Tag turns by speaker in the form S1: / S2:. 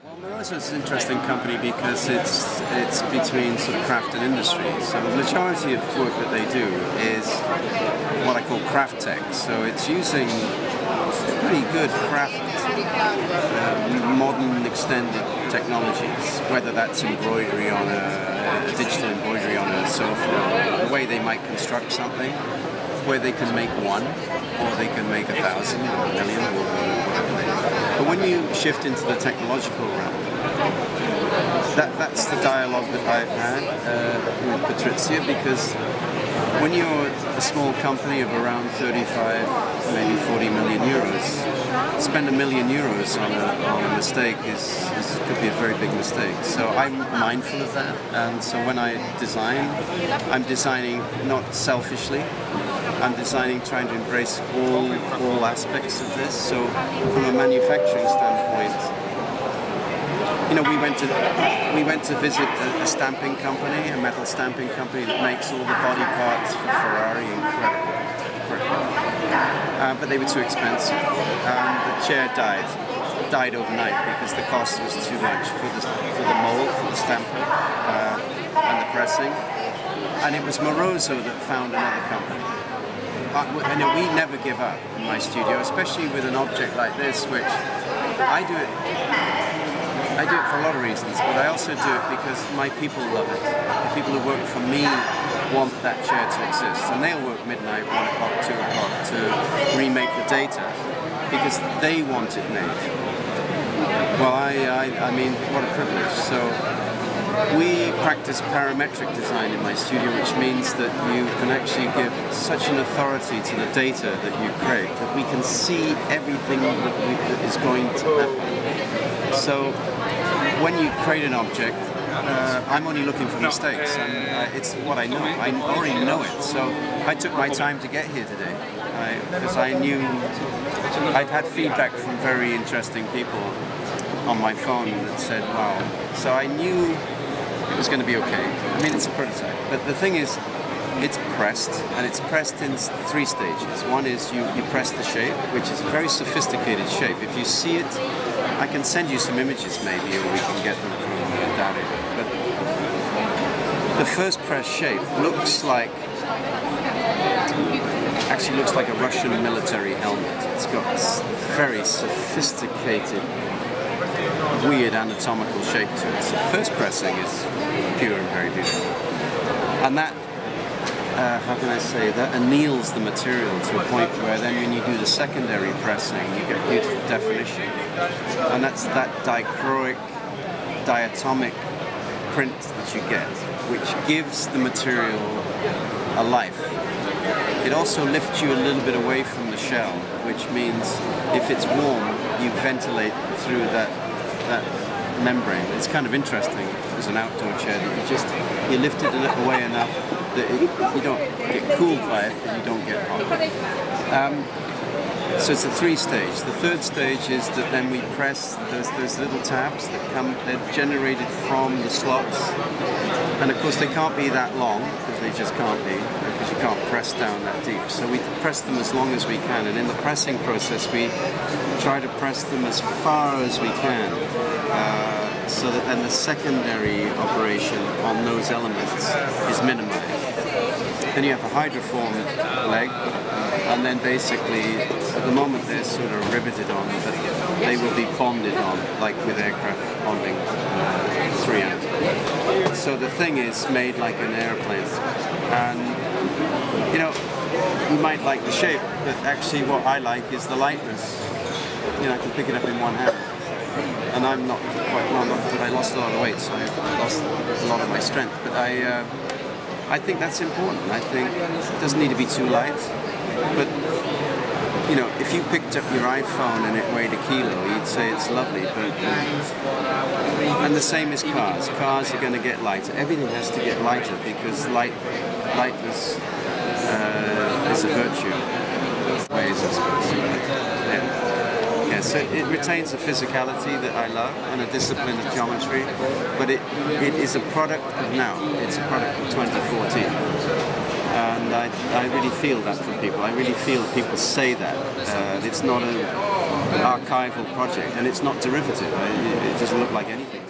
S1: Well, MOROSO is an interesting company because it's between sort of craft and industry. So the majority of work that they do is what I call craft tech. So it's using pretty good craft, modern extended technologies, whether that's embroidery on a digital embroidery on a sofa, or the way they might construct something, where they can make one, or they can make 1,000 or 1,000,000 or whatever they do. But when you shift into the technological realm, that's the dialogue that I've had with Patrizia, because when you're a small company of around 35, maybe 40 million euros, spend €1 million on a mistake could be a very big mistake. So I'm mindful of that, and so when I design, I'm designing not selfishly. I'm designing, trying to embrace all aspects of this. So from a manufacturing standpoint, you know, we went to visit a stamping company, a metal stamping company that makes all the body parts for Ferrari. Incredible. But they were too expensive. The chair died overnight because the cost was too much for the mold, for the stamping, and the pressing. And it was MOROSO that found another company. I know we never give up in my studio, especially with an object like this, which I do it for a lot of reasons, but I also do it because my people love it. The people who work for me want that chair to exist, and they'll work midnight, 1 o'clock, 2 o'clock to remake the data because they want it made. Well, I mean, what a privilege. So we practice parametric design in my studio, which means that you can actually give such an authority to the data that you create that we can see everything that is going to happen. So when you create an object, I'm only looking for mistakes, and it's what I know. I already know it. So I took my time to get here today because I knew I'd had feedback from very interesting people on my phone that said, wow. So I knew it was going to be okay. I mean, it's a prototype, but the thing is, it's pressed, and it's pressed in 3 stages. One is you press the shape, which is a very sophisticated shape. If you see it, I can send you some images maybe, or we can get them from Diatom. But the first press shape actually looks like a Russian military helmet. It's got this very sophisticated, weird anatomical shape to it. So the first pressing is pure and very beautiful. And that, how can I say, that anneals the material to a point where then when you do the secondary pressing, you get beautiful definition. And that's that dichroic, diatomic print that you get, which gives the material a life. It also lifts you a little bit away from the shell, which means if it's warm, you ventilate through that membrane. It's kind of interesting as an outdoor chair that you lift it away enough that you don't get cooled by it, but you don't get hot. So it's a 3-stage. The third stage is that then we press those little tabs that they're generated from the slots, and of course they can't be that long because they just can't be, because you can't press down that deep. So we press them as long as we can, and in the pressing process we try to press them as far as we can, so that then the secondary operation on those elements is minimized. Then you have a hydroformed leg, and then basically at the moment they're sort of riveted on, but they will be bonded on, like with aircraft bonding 3M. So the thing is made like an airplane, and you know, you might like the shape, but actually what I like is the lightness. You know, I can pick it up in one hand, and I'm not quite well, but I lost a lot of weight, so I lost a lot of my strength. But I think that's important. I think it doesn't need to be too light, but you know, if you picked up your iPhone and it weighed 1 kilo, you'd say it's lovely, but and the same is cars. Cars are going to get lighter. Everything has to get lighter because lightness is a virtue. Ways, I suppose. Yeah, so it retains a physicality that I love and a discipline of geometry, but it is a product of now. It's a product of 2014. And I really feel that from people. I really feel people say that. It's not a archival project, and it's not derivative. It doesn't look like anything.